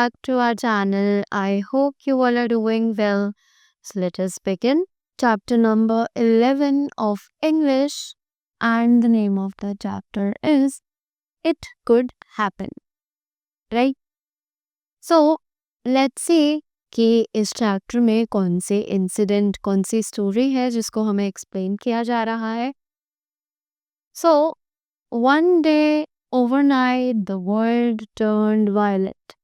back to our channel. I hope you all are doing well. So let us begin. Chapter number 11 of English, and the name of the chapter is It Could Happen. Right? So let's see कि इस chapter में कौन से incident, कौन सी story है जिसको हमें explain किया जा रहा है. So one day overnight the world turned violet.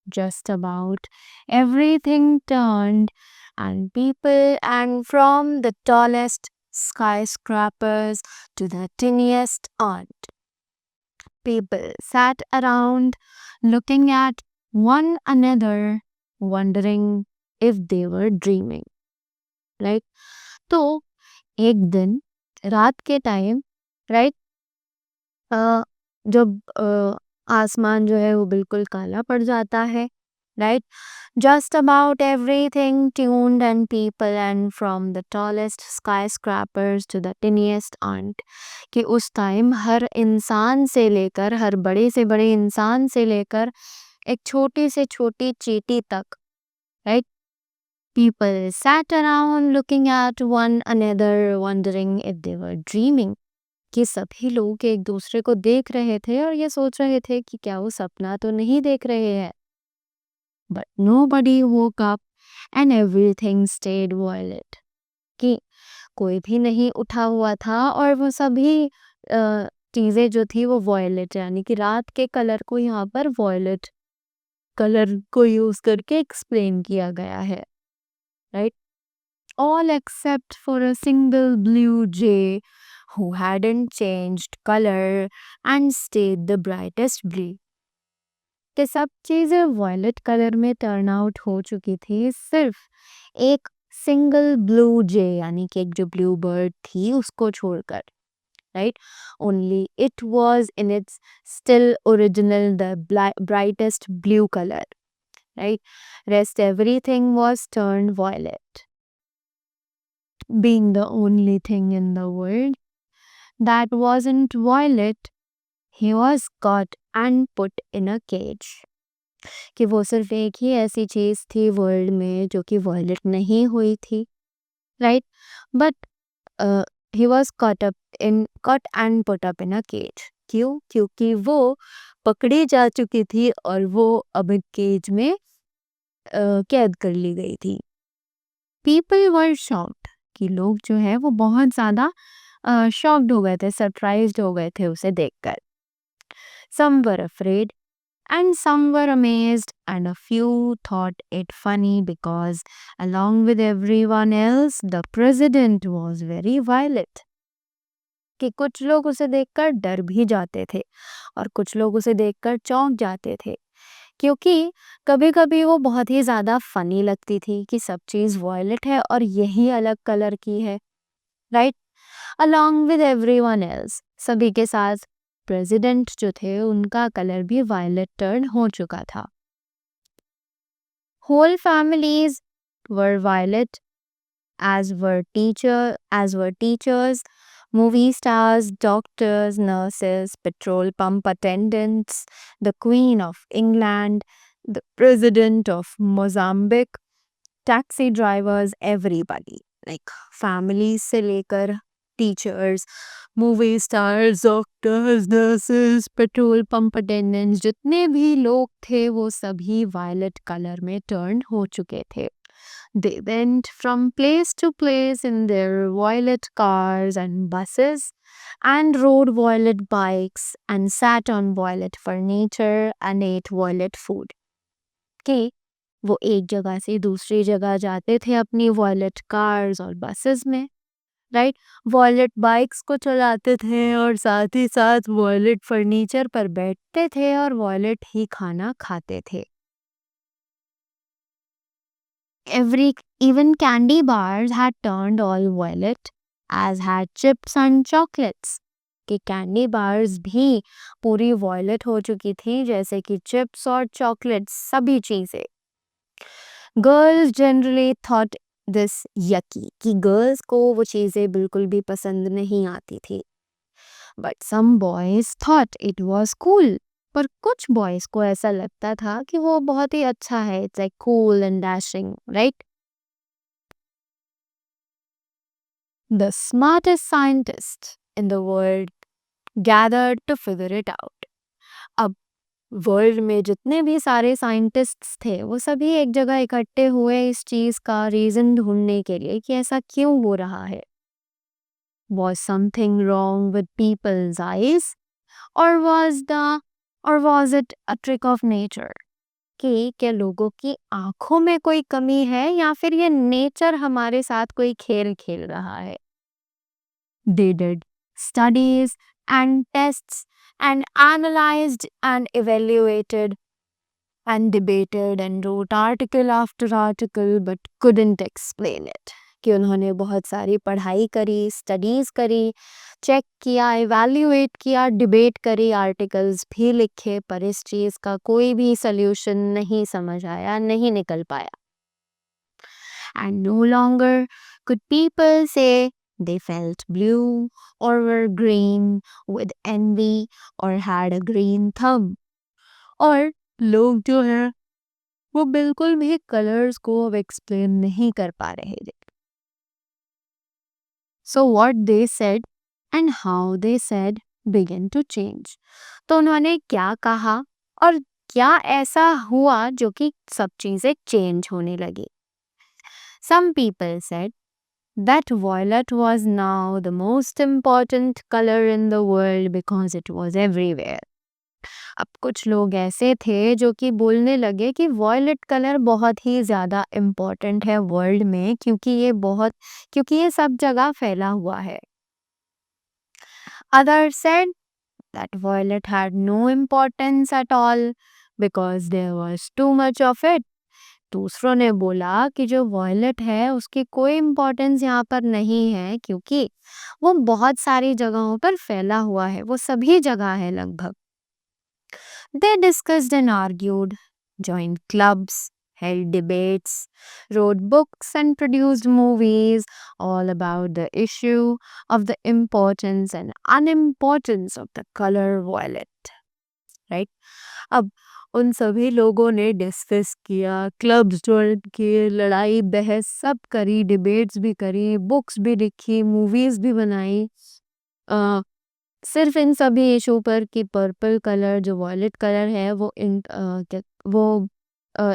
Just about everything turned, and from the tallest skyscrapers to the tiniest ant, people sat around looking at one another, wondering if they were dreaming. Right? तो एक दिन रात के time, right, जब आसमान जो है वो बिल्कुल काला पड़ जाता है, right, just about everything tuned and people, and from the tallest skyscrapers to the tiniest ant, कि उस टाइम हर इंसान से लेकर, हर बड़े से बड़े इंसान से लेकर एक छोटी से छोटी चींटी तक, right, people sat around looking at one another, wondering if they were dreaming. कि सभी लोग एक दूसरे को देख रहे थे और ये सोच रहे थे कि क्या वो सपना तो नहीं देख रहे हैं. But nobody woke up and everything stayed violet. कि कोई भी नहीं उठा हुआ था और वो सभी चीज़ें जो थी वो वॉयलेट, यानी कि रात के कलर को यहाँ पर वॉयलेट कलर को यूज़ करके एक्सप्लेन किया गया है, right. All except for a single blue jay who hadn't changed color and stayed the brightest blue. कि सब चीज़ें वॉयलेट कलर में टर्न आउट हो चुकी थी, सिर्फ एक सिंगल ब्लू जे यानी कि एक जो ब्लू बर्ड थी उसको छोड़कर, right. Only it was in its still original the brightest blue colour, right. Rest everything was turn violet. Being the only thing in the world that wasn't violet, he was caught and put in a cage. कि वो सिर्फ एक ही ऐसी चीज़ थी world में जो कि violet नहीं हुई थी, right. But he was caught and put up in a cage. क्यों? क्योंकि वो पकड़ी जा चुकी थी और वो अब एक केज में कैद कर ली गई थी. People were shocked. कि लोग जो है वो बहुत ज़्यादा शॉक्ड हो गए थे, सरप्राइज्ड हो गए थे उसे देखकर. Some were afraid and some were amazed, and a few thought it funny because along with everyone else the president was very violet. कि कुछ लोग उसे देखकर डर भी जाते थे और कुछ लोग उसे देखकर चौंक जाते थे, क्योंकि कभी कभी वो बहुत ही ज़्यादा फनी लगती थी कि सब चीज़ वॉयलेट है और यही अलग कलर की है, right. Along with everyone else, सभी के साथ प्रेसिडेंट जो थे उनका कलर भी वायलेट टर्न हो चुका था. Whole families were violet, as were teachers, movie stars, doctors, nurses, petrol pump attendants, the Queen of England, the President of Mozambique, taxi drivers, everybody. Like families से लेकर teachers, movie stars, doctors, nurses, petrol pump attendants, जितने भी लोग थे वो सभी violet colour में turn हो चुके थे. They went from place to place in their violet cars and buses, and rode violet bikes, and sat on violet furniture, and ate violet food. कि वो एक जगह से दूसरी जगह जाते थे अपनी वॉयलेट कार्स और बसेस में, राइट. वॉयलेट बाइक्स को चलाते थे और साथ ही साथ वॉयलेट फर्नीचर पर बैठते थे और वॉयलेट ही खाना खाते थे. Even candy bars had turned all violet, as had chips and chocolates. कि कैंडी बार्स भी पूरी वॉयलेट हो चुकी थी, जैसे कि चिप्स और चॉकलेट्स, सभी चीज़ें. गर्ल्स जनरली थॉट दिस यकी, कि गर्ल्स को वो चीज़ें बिल्कुल भी पसंद नहीं आती थी. But some boys thought it was cool, पर कुछ बॉयज को ऐसा लगता था कि वो बहुत ही अच्छा है, it's like cool and dashing, right? The smartest scientist in the world gathered to figure it out. अब वर्ल्ड में जितने भी सारे साइंटिस्ट्स थे वो सभी एक जगह इकट्ठे हुए इस चीज का रीजन ढूंढने के लिए कि ऐसा क्यों हो रहा है. Was something wrong with people's eyes, or was it a trick of nature? कि क्या लोगों की आंखों में कोई कमी है या फिर ये नेचर हमारे साथ कोई खेल खेल रहा है. They did studies and tests and analyzed and evaluated and debated and wrote article after article but couldn't explain it. कि उन्होंने बहुत सारी पढ़ाई करी, स्टडीज़ करी, चेक किया, इवैल्यूएट किया, डिबेट करी, आर्टिकल्स भी लिखे, पर इस चीज़ का कोई भी सल्यूशन नहीं समझ आया, नहीं निकल पाया. And no longer could people say they felt blue or were green with envy or had a green thumb. और लोग जो है वो बिल्कुल भी कलर्स को अब एक्सप्लेन नहीं कर पा रहे थे. So what they said and how they said began to change. तो उन्होंने क्या कहा और क्या ऐसा हुआ जो कि सब चीजें चेंज होने लगी. Some people said that violet was now the most important color in the world because it was everywhere. अब कुछ लोग ऐसे थे जो कि बोलने लगे कि वॉयलेट कलर बहुत ही ज़्यादा इम्पोर्टेंट है वर्ल्ड में क्योंकि ये सब जगह फैला हुआ है. Others said that violet had no importance at all because there was too much of it. दूसरों ने बोला कि जो वॉयलेट है उसकी कोई इम्पोर्टेंस यहाँ पर नहीं है क्योंकि वो बहुत सारी जगहों पर फैला हुआ है, वो सभी जगह है लगभग. They discussed and argued, joined clubs, held debates, wrote books and produced movies all about the issue of the importance and unimportance of the color violet. Right? अब उन सभी लोगों ने डिस्कस किया, क्लब्स ज्वाइन किए, लड़ाई बहस सब करी, डिबेट्स भी करी, बुक्स भी लिखी, मूवीज भी बनाई. सिर्फ इन सभी इशू पर कि पर्पल कलर जो वॉयलेट कलर है वो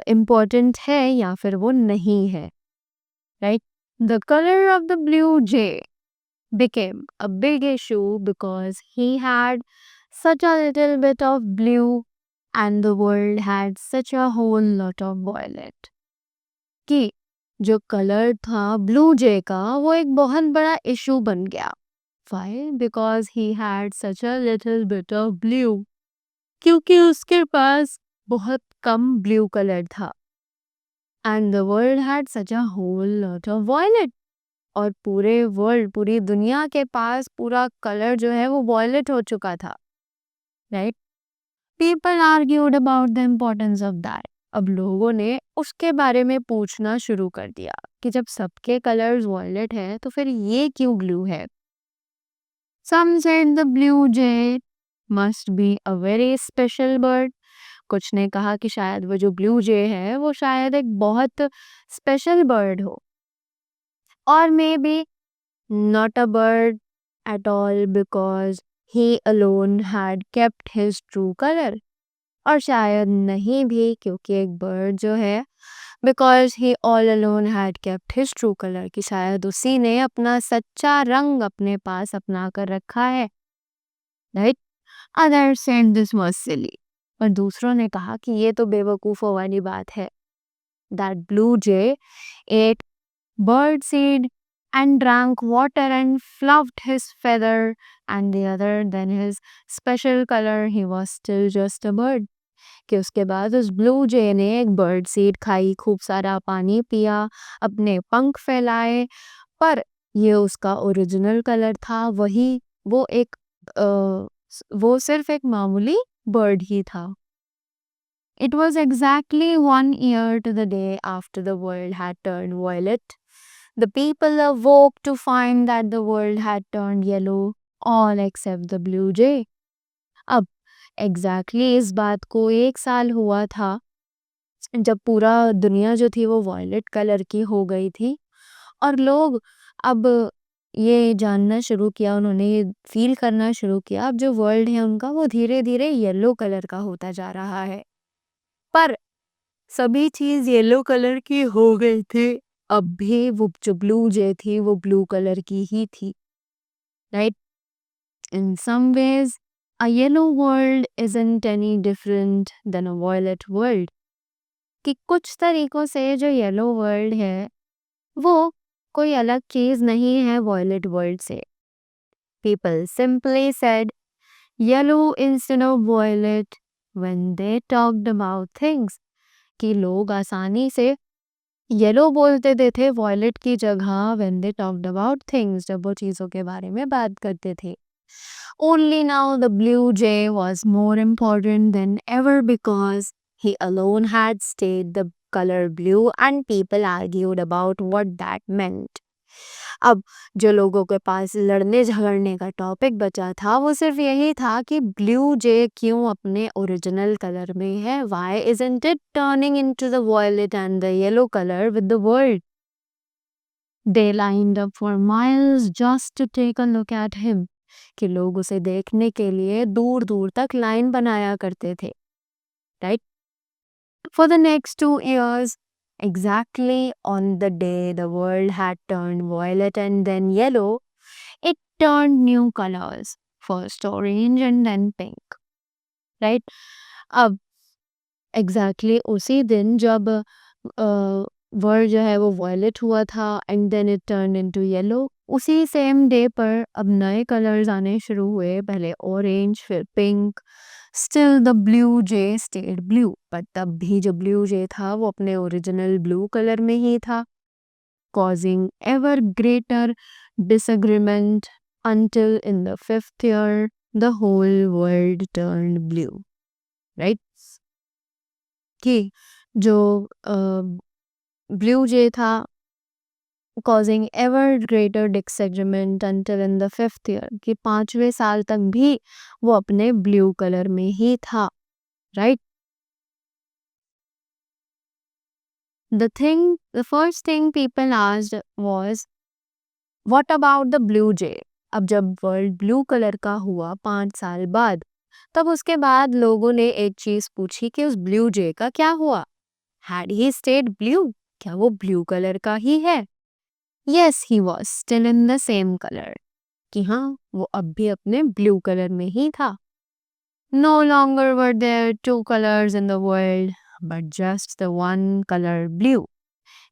इम्पोर्टेंट है या फिर वो नहीं है. Right. The colour of the blue J became a big issue because he had such a little bit of blue and the world had such a whole lot of violet. कि जो colour था blue जे का वो एक बहुत बड़ा issue बन गया. Why? Because he had such a little bit of blue. क्योंकि उसके पास बहुत कम ब्लू कलर था. And the world had such a whole lot of violet. और पूरी दुनिया के पास पूरा कलर जो है वो वॉयलेट हो चुका था. Right. People argued about the importance of that. अब लोगों ने उसके बारे में पूछना शुरू कर दिया कि जब सबके कलर्स वॉयलेट है तो फिर ये क्यों ब्लू है. Some said the blue jay must be a very special bird. कुछ ने कहा कि शायद वो जो ब्लू जे है वो शायद एक बहुत स्पेशल बर्ड हो. Or maybe not a bird at all because he alone had kept his true color. और शायद नहीं भी क्योंकि एक बर्ड जो है because he all alone had kept his true color कि शायद उसी ने अपना सच्चा रंग अपने पास अपना कर रखा है. Right? Others said this was silly. और दूसरों ने कहा कि ये तो बेवकूफ़ों वाली बात है. That blue jay ate bird seed and drank water and fluffed his feather and the other than his special color he was still just a bird. कि उसके बाद उस ब्लू जे ने एक बर्ड सीड खाई, खूब सारा पानी पिया, अपने पंख फैलाए, पर ये उसका ओरिजिनल कलर था. वो सिर्फ एक मामूली बर्ड ही था. It was exactly 1 year to the day after the world had turned violet. The people awoke to find that the world had turned yellow, all except the blue jay. अब exactly इस बात को 1 साल हुआ था जब पूरा दुनिया जो थी वो वॉयलेट कलर की हो गई थी और लोग अब ये जानना शुरू किया, उन्होंने ये फील करना शुरू किया अब जो वर्ल्ड है उनका वो धीरे धीरे येलो कलर का होता जा रहा है। पर सभी चीज येलो कलर की हो गई थी, अब भी वो जो ब्लू जे थी वो ब्लू कलर की ही थी, right. In some ways a yellow world isn't any different than a violet world। कि कुछ तरीकों से जो येलो वर्ल्ड है वो कोई अलग चीज नहीं है वॉयलेट वर्ल्ड से। People simply said yellow instead of violet when they talked about things। कि लोग आसानी से येलो बोल देते थे वॉयलेट की जगह when they talked about things, जब वो चीज़ों के बारे में बात करते थे। Only now the blue jay was more important than ever because he alone had stayed the color blue and people argued about what that meant। अब जो लोगों के पास लड़ने झगड़ने का टॉपिक बचा था वो सिर्फ यही था कि ब्लू जे क्यों अपने ओरिजिनल कलर में है, why isn't it turning into the violet and the yellow color with the world। They lined up for miles just to take a look at him। कि लोग उसे देखने के लिए दूर दूर तक लाइन बनाया करते थे, right. For the next 2 years, exactly on the day the world had turned violet and then yellow, it turned new colors, first orange and then pink, right? अब exactly उसी दिन जब वर्ल्ड जो है वो वॉयलेट हुआ था and then it turn into yellow, उसी सेम डे पर अब नए कलर्स आने शुरू हुए, पहले ऑरेंज फिर pink. Still the blue jay stayed blue, but तब भी जो ब्लू जे था वो अपने ओरिजिनल ब्लू कलर में ही था, causing ever greater disagreement until in the 5th year the whole world turned blue, right। कि जो ब्लू जे था causing ever greater disagreement until in the 5th year, कि 5वें साल तक भी वो अपने ब्लू कलर में ही था, right. The first thing people asked was, what about the blue jay। अब जब वर्ल्ड ब्लू कलर का हुआ 5 साल बाद, तब उसके बाद लोगों ने एक चीज पूछी कि उस ब्लू जे का क्या हुआ। Had he stayed blue? क्या वो ब्लू कलर का ही है? Yes, he was still in the same color। कि हाँ वो अब भी अपने ब्लू कलर में ही था। No longer were there two colors in the world, but just the one color blue।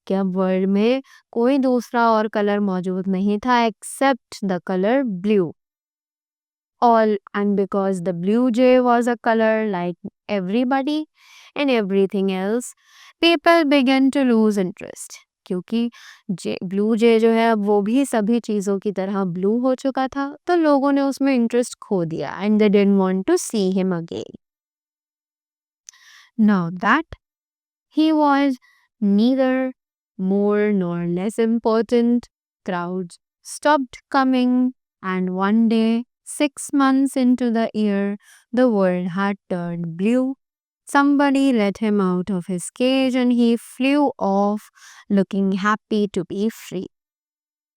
कि अब वर्ल्ड में कोई दूसरा और कलर मौजूद नहीं था except the color blue। All and because the blue jay was a color like everybody and everything else, people began to lose interest। क्योंकि ब्लू जे जो है अब वो भी सभी चीज़ों की तरह ब्लू हो चुका था, तो लोगों ने उसमें इंटरेस्ट खो दिया and they didn't want to see him again. Now that he was neither more nor less important, crowds stopped coming, and one day, 6 months into the year, the world had turned blue। Somebody let him out of his cage and he flew off looking happy to be free।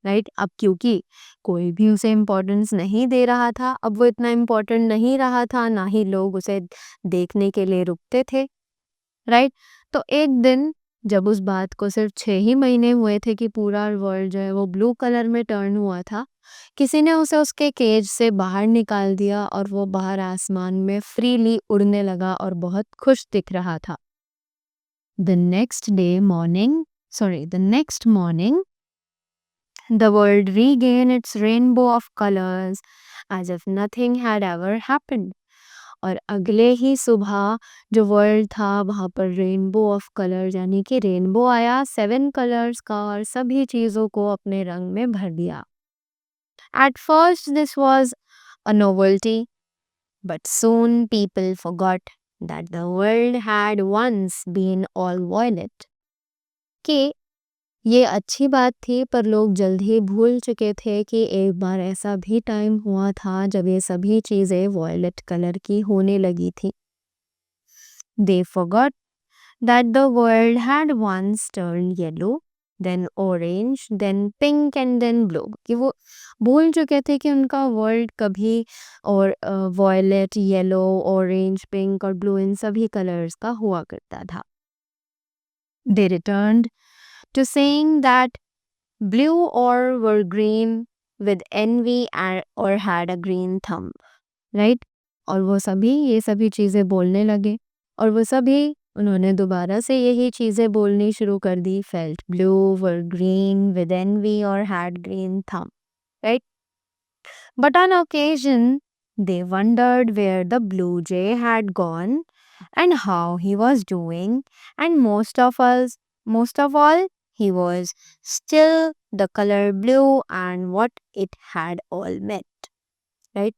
Right, अब क्योंकि कोई भी उसे importance नहीं दे रहा था, अब वो इतना इम्पोर्टेंट नहीं रहा था, ना ही लोग उसे देखने के लिए रुकते थे, राइट। तो एक दिन जब उस बात को सिर्फ 6 ही महीने हुए थे कि पूरा वर्ल्ड जो है वो ब्लू कलर में टर्न हुआ था, किसी ने उसे उसके केज से बाहर निकाल दिया और वो बाहर आसमान में फ्रीली उड़ने लगा और बहुत खुश दिख रहा था। The next morning, the world regained its rainbow of colors as if nothing had ever happened। और अगले ही सुबह जो वर्ल्ड था वहाँ पर रेनबो ऑफ कलर्स यानी कि रेनबो आया 7 कलर्स का और सभी चीज़ों को अपने रंग में भर दिया। At first this was a novelty, but soon people forgot that the world had once been all violet। कि ये अच्छी बात थी, पर लोग जल्द ही भूल चुके थे कि एक बार ऐसा भी टाइम हुआ था जब ये सभी चीज़ें वॉयलेट कलर की होने लगी थी। They forgot that the world had once turned yellow, then orange, then pink and then blue. कि वो भूल चुके थे कि उनका वर्ल्ड कभी और वॉयलेट, येलो, ऑरेंज, पिंक और ब्लू इन सभी कलर्स का हुआ करता था. They returned to saying that blue or were green with envy or had a green thumb. Right. और वो सभी ये सभी चीज़ें बोलने लगे और वो सभी उन्होंने दोबारा से यही चीज़ें बोलनी शुरू कर दी. Felt blue, were green with envy और had green thumb. Right. But on occasion they wondered where the blue jay had gone and how he was doing, and most of all, he was still the color blue and what it had all meant. Right.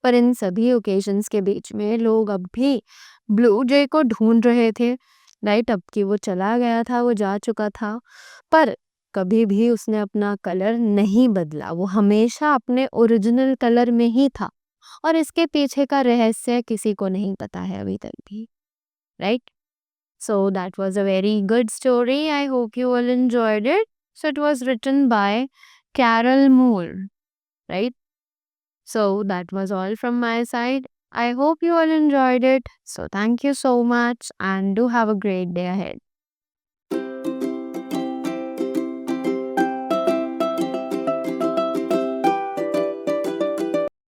पर इन सभी occasions के बीच में लोग अब भी blue जे को ढूंढ रहे थे. राइट. अब कि वो चला गया था, वो जा चुका था, पर कभी भी उसने अपना कलर नहीं बदला. वो हमेशा अपने ओरिजिनल कलर में ही था और इसके पीछे का रहस्य किसी को नहीं पता है अभी तक भी. Right. So that was a very good story. I hope you all enjoyed it. So it was written by Carol Moore, right? So that was all from my side. I hope you all enjoyed it. So thank you so much and do have a great day ahead.